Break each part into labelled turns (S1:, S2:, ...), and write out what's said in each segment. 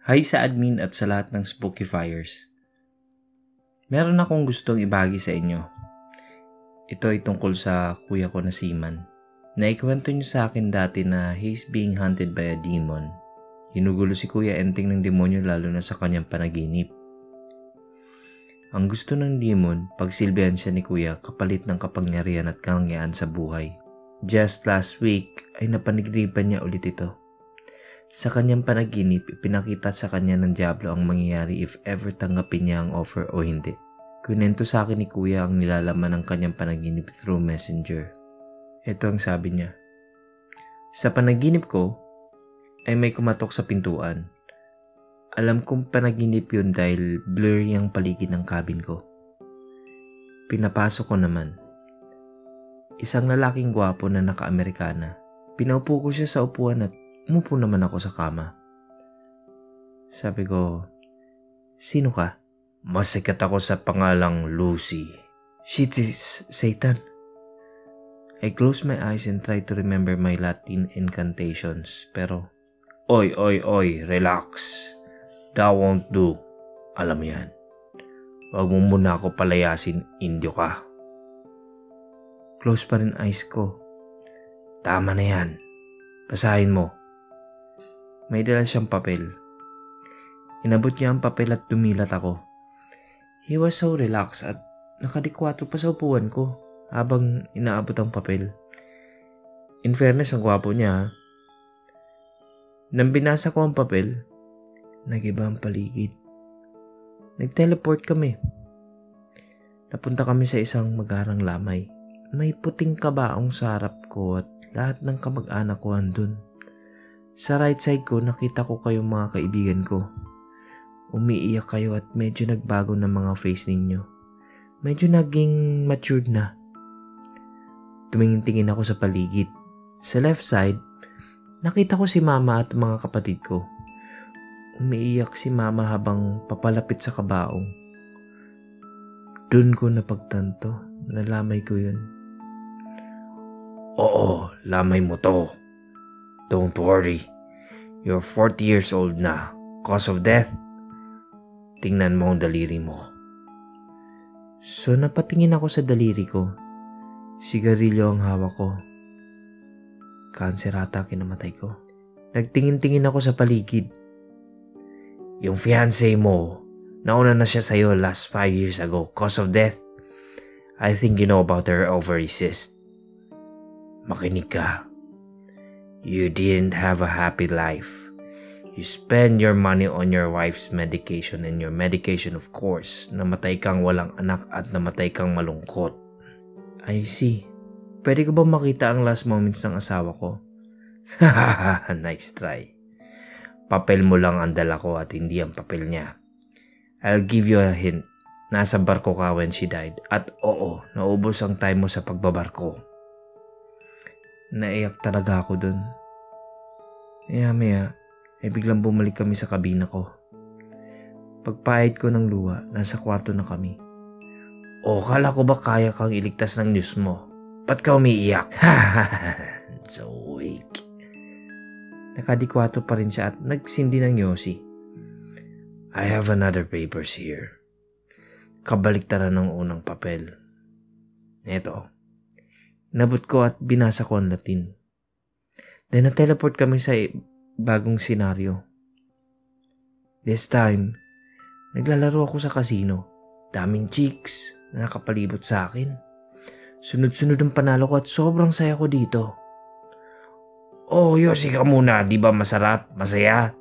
S1: Hi sa admin at sa lahat ng Spooky Fires. Meron akong gustong ibahagi sa inyo. Ito ay tungkol sa kuya ko na Seaman. Naikwento niyo sa akin dati na he's being hunted by a demon. Hinugulo si Kuya Enting ng demonyo lalo na sa kanyang panaginip. Ang gusto ng demon, pagsilbihan siya ni Kuya kapalit ng kapangyarihan at karangyaan sa buhay. Just last week ay napanaginipan niya ulit ito. Sa kanyang panaginip, ipinakita sa kanya ng Diablo ang mangyayari if ever tanggapin niya ang offer o hindi. Kunento sa akin ni Kuya ang nilalaman ng kanyang panaginip through messenger. Ito ang sabi niya. Sa panaginip ko, ay may kumatok sa pintuan. Alam kong panaginip yun dahil blurry ang paligid ng cabin ko. Pinapasok ko naman. Isang lalaking gwapo na naka-Amerikana. Pinaupo ko siya sa upuan at umupo naman ako sa kama. Sabi ko, sino ka? Masikat ako sa pangalang Lucy. Shit is Satan. I closed my eyes and tried to remember my Latin incantations. Pero, oy, relax. That won't do. Alam mo yan. Huwag mo muna ako palayasin, Indio ka. Close pa rin eyes ko. Tama na yan. Basahin mo. May dala siyang papel. Inabot niya ang papel at dumilat ako. He was so relaxed at nakadikwato pa sa upuan ko habang inaabot ang papel. In fairness, ang gwapo niya. Nang binasa ko ang papel, nag-iba ang paligid. Nag-teleport kami. Napunta kami sa isang magarang lamay. May puting kabaong sa harap ko at lahat ng kamag-anak ko andun. Sa right side ko, nakita ko kayong mga kaibigan ko. Umiiyak kayo at medyo nagbago ng mga face ninyo. Medyo naging matured na. Tumingin-tingin ako sa paligid. Sa left side, nakita ko si Mama at mga kapatid ko. Umiiyak si Mama habang papalapit sa kabaong. Doon ko napagtanto na lamay ko yun. Oo, lamay mo to. Don't worry. You're 40 years old na. Cause of death? Tingnan mo ang daliri mo. So napatingin ako sa daliri ko. Sigarilyo ang hawak ko. Cancer ata kinamatay ko. Nagtingin-tingin ako sa paligid. Yung fiancé mo, nauna na siya sa'yo last 5 years ago. Cause of death? I think you know about her ovary cyst. Makinig ka. You didn't have a happy life. You spend your money on your wife's medication and your medication, of course. Namatay kang walang anak at namatay kang malungkot. I see. Pwede ko ba makita ang last moments ng asawa ko? Hahaha, nice try. Papel mo lang ang dala ko at hindi ang papel niya. I'll give you a hint. Nasa barko ka when she died. At oo, naubos ang time mo sa pagbabarko. Naiyak talaga ako dun. Maya, biglang bumalik kami sa kabina ko. Pagpahid ko ng luha, nasa kwarto na kami. O, kala ko ba kaya kang iligtas ng news mo? Ba't ka umiiyak? So weak. Nakadikwato pa rin siya at nagsindi ng yosi. I have another papers here. Kabaliktaran ng unang papel. Eto. Nabot ko at binasa ko ang Latin. Then na-teleport kami sa bagong senaryo. This time, naglalaro ako sa casino. Daming chicks na nakapalibot sa akin. Sunod-sunod ang panalo ko at sobrang saya ko dito. Oh, yosi ka muna. Di ba masarap? Masaya?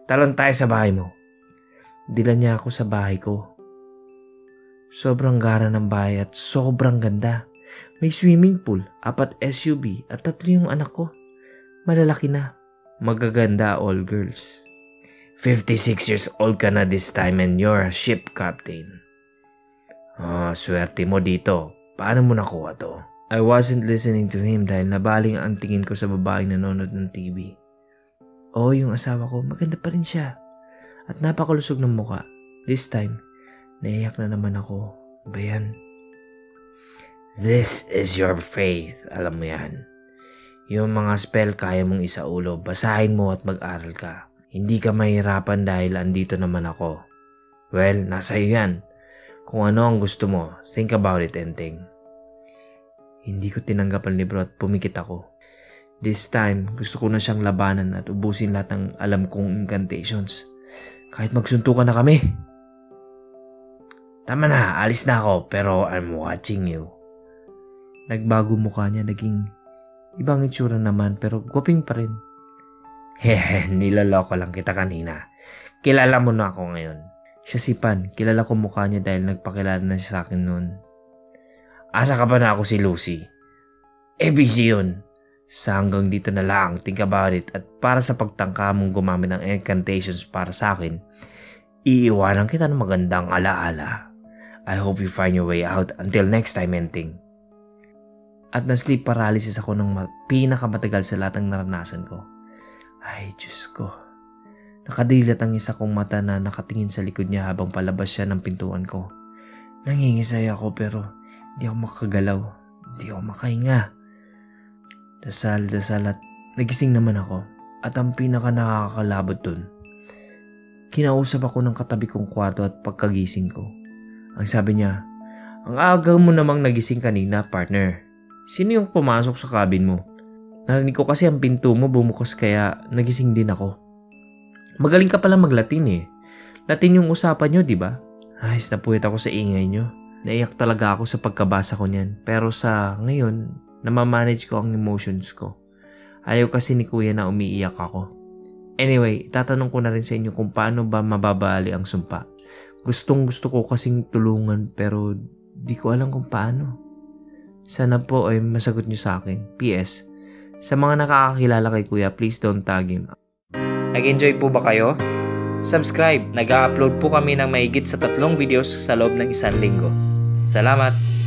S1: Talon tayo sa bahay mo. Dila niya ako sa bahay ko. Sobrang gara ng bahay at sobrang ganda. May swimming pool, 4 SUV at 3 yung anak ko. Malalaki na. Magaganda all girls. 56 years old ka na this time and you're a ship captain. Swerte mo dito. Paano mo nakuha to? I wasn't listening to him dahil nabaling ang tingin ko sa babaeng nanonood ng TV. Yung asawa ko, maganda pa rin siya. At napakalusog ng muka. This time, naiyak na naman ako. Ba yan? This is your faith. Alam mo yan. Yung mga spell kaya mong isaulo, basahin mo at mag-aral ka. Hindi ka mahirapan dahil andito naman ako. Well, nasa iyo yan. Kung ano ang gusto mo, think about it, Enteng. Hindi ko tinanggap ang libro at pumikit ako. This time, gusto ko na siyang labanan at ubusin lahat ng alam kong incantations. Kahit magsuntukan na kami. Tama na, alis na ako, pero I'm watching you. Nagbago mukha niya, naging ibang itsura naman, pero gwaping pa rin. Hehe, niloloko lang kita kanina. Kilala mo na ako ngayon. Siya si Pan, kilala ko mukha niya dahil nagpakilala na siya sa akin noon. Asa ka ba na ako si Lucy? busy yun. Sa hanggang dito na lang, think about it, at para sa pagtangka mong gumamit ng incantations para sa akin, iiwanan kita ng magandang alaala. I hope you find your way out. Until next time, Enteng. At na-sleep paralysis ako ng pinakamatagal sa lahat ng naranasan ko. Ay, Diyos ko. Nakadilat ang isa kong mata na nakatingin sa likod niya habang palabas siya ng pintuan ko. Nangingisay ako pero hindi ako makagalaw. Hindi ako makahinga. Dasal at nagising naman ako. At ang pinaka nakakalabot dun, kinausap ako ng katabi kong kwarto at pagkagising ko. Ang sabi niya, ang aga mo namang nagising kanina, partner. Sino yung pumasok sa cabin mo? Narinig ko kasi ang pinto mo bumukas kaya nagising din ako. Magaling ka pala maglatin eh. Latin yung usapan nyo, di ba? Ay, napuwit ako sa ingay nyo. Naiyak talaga ako sa pagkabasa ko niyan. Pero sa ngayon, namamanage ko ang emotions ko. Ayaw kasi ni kuya na umiiyak ako. Anyway, tatanong ko na rin sa inyo kung paano ba mababali ang sumpa. Gustong gusto ko kasing tulungan pero di ko alam kung paano. Sana po ay masagot nyo sa akin. PS, sa mga nakakakilala kay kuya, please don't tag him. Nag-enjoy po ba kayo? Subscribe! Nag-upload po kami ng mahigit sa 3 videos sa loob ng 1 linggo. Salamat!